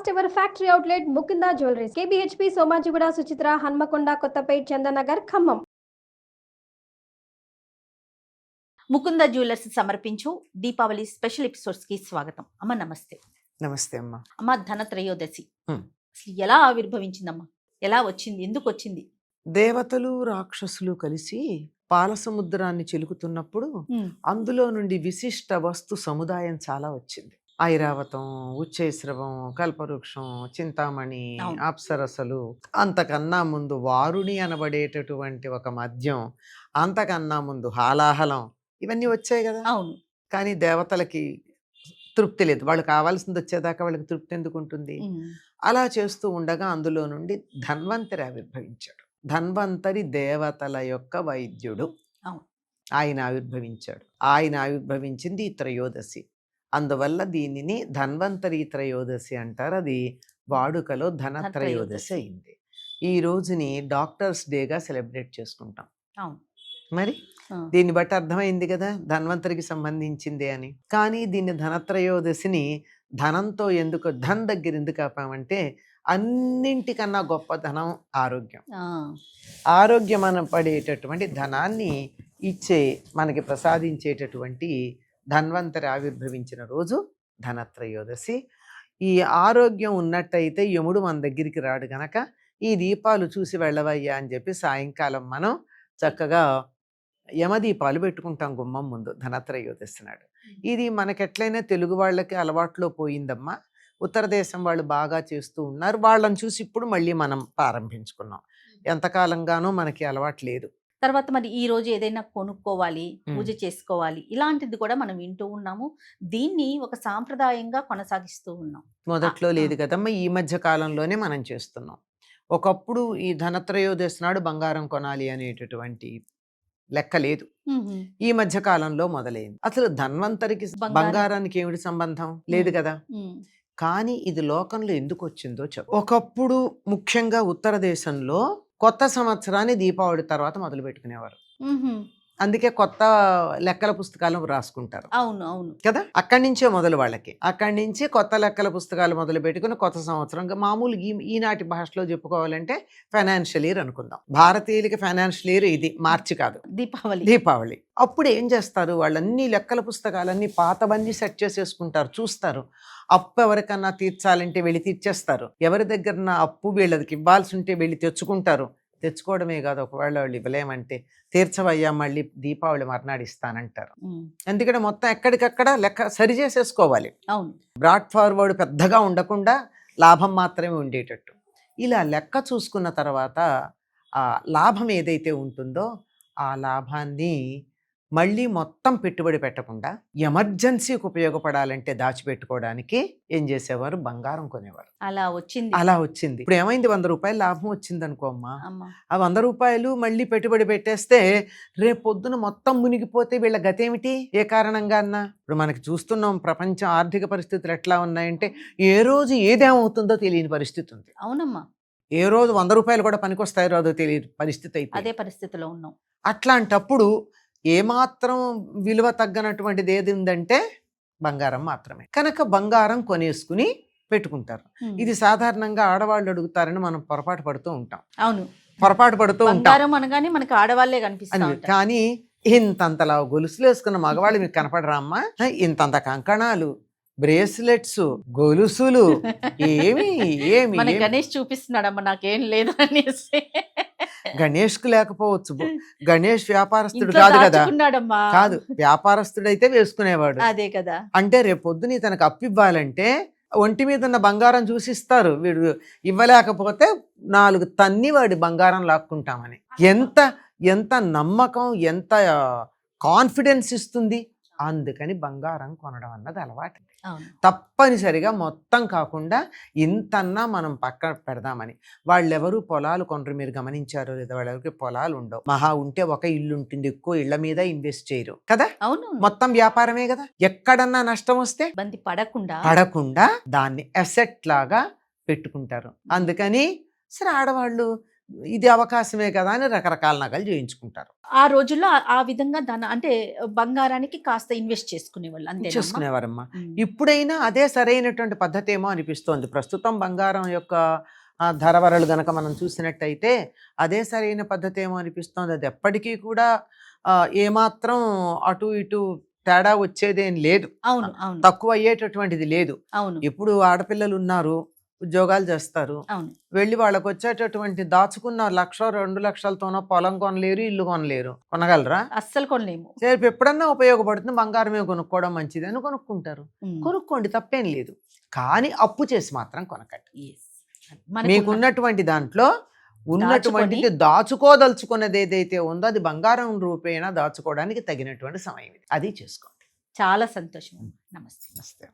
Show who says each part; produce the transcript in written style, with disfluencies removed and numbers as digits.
Speaker 1: First ever factory outlet Mukunda jewelleries KBHP Somajiguda Suchitra Hanamkonda Kothapet Chandanagar Khammam.
Speaker 2: Mukunda jewellers సమర్పించు Deepavali special episodes కి స్వాగతం. అమ్మ నమస్తే.
Speaker 3: నమస్తే అమ్మా.
Speaker 2: అమ్మ ధనత్రయోదశి అసలు ఎలా ఆవిర్భవించిందమ్మా? ఎలా వచ్చింది? ఎందుకు వచ్చింది?
Speaker 3: దేవతలు రాక్షసులు కలిసి పాల సముద్రాన్ని చిలుకుతున్నప్పుడు అందులో నుండి విశిష్ట వస్తు సముదాయం చాలా వచ్చింది. ఐరావతం, ఉచ్చైశ్రవం, కల్పవృక్షం, చింతామణి, అప్సరసలు, అంతకన్నా ముందు వారుణి అనబడేటటువంటి ఒక మద్యం, అంతకన్నా ముందు హాలాహలం, ఇవన్నీ వచ్చాయి కదా.
Speaker 2: అవును.
Speaker 3: కానీ దేవతలకి తృప్తి లేదు. వాళ్ళు కావాల్సింది వచ్చేదాకా వాళ్ళకి తృప్తి ఎందుకు ఉంటుంది? అలా చేస్తూ ఉండగా అందులో నుండి ధన్వంతరి ఆవిర్భవించాడు. ధన్వంతరి దేవతల యొక్క వైద్యుడు. ఆయన ఆవిర్భవించాడు. ఆయన ఆవిర్భవించింది ఈ త్రయోదశి. అందువల్ల దీనిని ధన్వంతరి త్రయోదశి అంటారు. అది వాడుకలో ధనత్రయోదశి అయింది. ఈ రోజుని డాక్టర్స్ డేగా సెలబ్రేట్ చేసుకుంటాం. మరి దీన్ని బట్టి అర్థమైంది కదా ధన్వంతరికి సంబంధించిందే అని. కానీ దీన్ని ధనత్రయోదశిని ధనంతో ఎందుకు, ధన్ దగ్గర ఎందుకు ఆపామంటే అన్నింటికన్నా గొప్ప ధనం ఆరోగ్యం. ఆరోగ్యం అనపడేటటువంటి ధనాన్ని ఇచ్చే, మనకి ప్రసాదించేటటువంటి ధన్వంతరి ఆవిర్భవించిన రోజు ధనత్రయోదశి. ఈ ఆరోగ్యం ఉన్నట్టయితే యముడు మన దగ్గరికి రాడు గనక ఈ దీపాలు చూసి వెళ్ళవయ్యా అని చెప్పి సాయంకాలం మనం చక్కగా యమదీపాలు పెట్టుకుంటాం గుమ్మం ముందు ధనత్రయోదశి నాడు. ఇది మనకెట్లయినా తెలుగు వాళ్ళకి అలవాట్లో పోయిందమ్మా. ఉత్తర దేశం వాళ్ళు బాగా చేస్తూ ఉన్నారు. వాళ్ళని చూసి ఇప్పుడు మళ్ళీ మనం ప్రారంభించుకున్నాం. ఎంతకాలంగానో మనకి అలవాటు లేదు.
Speaker 2: తర్వాత మరి ఈ రోజు ఏదైనా కొనుక్కోవాలి, పూజ చేసుకోవాలి, ఇలాంటిది కూడా మనం వింటూ ఉన్నాము. దీన్ని ఒక సాంప్రదాయంగా కొనసాగిస్తూ ఉన్నాం.
Speaker 3: మొదట్లో లేదు కదమ్మా, ఈ మధ్య కాలంలోనే మనం చేస్తున్నాం. ఒకప్పుడు ఈ ధనత్రయోదశి నాడు బంగారం కొనాలి అనేటటువంటి లెక్క లేదు. ఈ మధ్య కాలంలో మొదలైంది. అసలు ధన్వంతరికి బంగారానికి ఏమిటి సంబంధం? లేదు కదా. కానీ ఇది లోకంలో ఎందుకు వచ్చిందో ఒకప్పుడు ముఖ్యంగా ఉత్తర దేశంలో కొత్త సంవత్సరాన్ని దీపావళి తర్వాత మొదలు పెట్టుకునేవారు. అందుకే కొత్త లెక్కల పుస్తకాలు రాసుకుంటారు.
Speaker 2: అవును అవును
Speaker 3: కదా. అక్కడి నుంచే మొదలు వాళ్ళకి. అక్కడి నుంచి కొత్త లెక్కల పుస్తకాలు మొదలు పెట్టుకుని కొత్త సంవత్సరం మామూలు ఈనాటి భాషలో చెప్పుకోవాలంటే ఫైనాన్షియల్ ఇయర్ అనుకుందాం. భారతీయులకి ఫైనాన్షియల్ ఇయర్ ఇది మార్చి కాదు, దీపావళి. అప్పుడు ఏం చేస్తారు, వాళ్ళన్ని లెక్కల పుస్తకాలన్నీ పాతవన్నీ సెట్ చేసేసుకుంటారు. చూస్తారు, అప్పు ఎవరికన్నా తీర్చాలంటే వెళ్ళి తీర్చేస్తారు. ఎవరి దగ్గర అప్పు వీళ్ళకి ఇవ్వాల్సి ఉంటే వెళ్ళి తెచ్చుకుంటారు. తెచ్చుకోవడమే కాదు, ఒకవేళ వాళ్ళు ఇవ్వలేమంటే తీర్చవయ్యా మళ్ళీ దీపావళి మర్నాడు ఇస్తానంటారు. ఎందుకంటే మొత్తం ఎక్కడికక్కడ లెక్క సరి చేసేసుకోవాలి. బ్రాడ్ ఫార్వర్డ్ పెద్దగా ఉండకుండా లాభం మాత్రమే ఉండేటట్టు. ఇలా లెక్క చూసుకున్న తర్వాత ఆ లాభం ఏదైతే ఉంటుందో ఆ లాభాన్ని మళ్ళీ మొత్తం పెట్టుబడి పెట్టకుండా ఎమర్జెన్సీకి ఉపయోగపడాలంటే దాచిపెట్టుకోవడానికి ఏం చేసేవారు, బంగారం కొనేవారు. అలా వచ్చింది. ఇప్పుడు ఏమైంది, 100 రూపాయలు లాభం వచ్చింది అనుకో అమ్మా. ఆ 100 రూపాయలు మళ్ళీ పెట్టుబడి పెట్టేస్తే రేపు పొద్దున మొత్తం మునిగిపోతే వీళ్ళ గతేమిటి? ఏ కారణంగా అన్నా ఇప్పుడు మనకి చూస్తున్నాం, ప్రపంచం ఆర్థిక పరిస్థితులు ఎట్లా ఉన్నాయంటే ఏ రోజు ఏదేమవుతుందో తెలియని పరిస్థితి ఉంది.
Speaker 2: అవునమ్మా.
Speaker 3: ఏ రోజు 100 రూపాయలు కూడా పనికొస్తాయో రాదో తెలియని పరిస్థితి అయితే
Speaker 2: అదే పరిస్థితిలో ఉన్నాం.
Speaker 3: అట్లాంటప్పుడు ఏమాత్రం విలువ తగ్గనటువంటిది ఏది ఉందంటే బంగారం మాత్రమే. కనుక బంగారం కొనేసుకుని పెట్టుకుంటారు. ఇది సాధారణంగా ఆడవాళ్ళు అడుగుతారని మనం పొరపాటు పడుతూ ఉంటాం.
Speaker 2: అవును,
Speaker 3: పొరపాటు పడుతూ ఉంటాం.
Speaker 2: అనగానే మనకి ఆడవాళ్లే కనిపిస్తారు.
Speaker 3: కానీ ఇంతంతలా గొలుసులు వేసుకున్న మగవాళ్ళు మీకు కనపడరా అమ్మా? ఇంతంత కంకణాలు, బ్రేస్లెట్స్, గొలుసులు, ఏమి
Speaker 2: గణేష్ చూపిస్తున్నాడమ్మా నాకేం లేదు అనేసి.
Speaker 3: గణేష్ కు లేకపోవచ్చు, గణేష్ వ్యాపారస్తుడు కాదు కదా. కాదు, వ్యాపారస్తుడైతే వేసుకునేవాడు.
Speaker 2: అదే కదా. అంటే
Speaker 3: రేపొద్దున తనకు అప్పు ఇవ్వాలంటే ఒంటి మీద ఉన్న బంగారం చూసిస్తారు. వీడు ఇవ్వలేకపోతే 4 తన్ని వాడి బంగారం లాక్కుంటామని. ఎంత నమ్మకం, ఎంత కాన్ఫిడెన్స్ ఇస్తుంది. అందుకని బంగారం కొనడం అన్నది అలవాటు. తప్పనిసరిగా మొత్తం కాకుండా ఇంతన్నా మనం పక్కన పెడదామని. వాళ్ళెవరూ పొలాలు కొనరు. మీరు గమనించారో లేదా, వాళ్ళెవరికి పొలాలు ఉండవు. మహా ఉంటే ఒక ఇల్లు ఉంటుంది, ఎక్కువ ఇళ్ల మీద ఇన్వెస్ట్ చేయరు కదా.
Speaker 2: అవును,
Speaker 3: మొత్తం వ్యాపారమే కదా. ఎక్కడన్నా నష్టం వస్తే పడకుండా దాన్ని అసెట్ లాగా పెట్టుకుంటారు. అందుకని సరే ఆడవాళ్ళు ఇది అవకాశమే కదా అని రకరకాల నగలు చేయించుకుంటారు,
Speaker 2: ఆ రోజుల్లో ఆ విధంగా అంటే బంగారానికి కాస్త ఇన్వెస్ట్ చేసుకునేవాళ్ళు అంతే
Speaker 3: చేసుకునేవారమ్మా. ఇప్పుడైనా అదే సరైనటువంటి పద్ధతి ఏమో అనిపిస్తోంది. ప్రస్తుతం బంగారం యొక్క ధరవరలు గనక మనం చూసినట్టయితే అదే సరైన పద్ధతి ఏమో అనిపిస్తోంది. అది ఎప్పటికీ కూడా ఏమాత్రం అటు ఇటు తేడా వచ్చేదేం లేదు,
Speaker 2: అవును అవును
Speaker 3: తక్కువ అయ్యేటటువంటిది లేదు.
Speaker 2: అవును
Speaker 3: ఇప్పుడు ఆడపిల్లలు ఉన్నారు, ఉద్యోగాలు చేస్తారు,
Speaker 2: అవును
Speaker 3: వెళ్ళి వాళ్ళకి వచ్చేటటువంటి దాచుకున్న 1,00,000 2 లక్షలతోనో పొలం కొనలేరు, ఇల్లు కొనలేరు. కొనగలరా?
Speaker 2: అస్సలు కొనలేము.
Speaker 3: రేపు ఎప్పుడన్నా ఉపయోగపడుతుంది, బంగారమే కొనుక్కోవడం మంచిది అని కొనుక్కుంటారు. కొనుక్కోండి, తప్పేం లేదు. కానీ అప్పు చేసి మాత్రం కొనకండి.
Speaker 2: Yes.
Speaker 3: మీకున్నటువంటి దాంట్లో ఉన్నటువంటిది దాచుకోదలుచుకున్నది ఏదైతే ఉందో అది బంగారం రూపేణా దాచుకోవడానికి తగినటువంటి సమయం ఇది. అది చేసుకోండి.
Speaker 2: చాలా సంతోషం. నమస్తే.
Speaker 3: నమస్తే.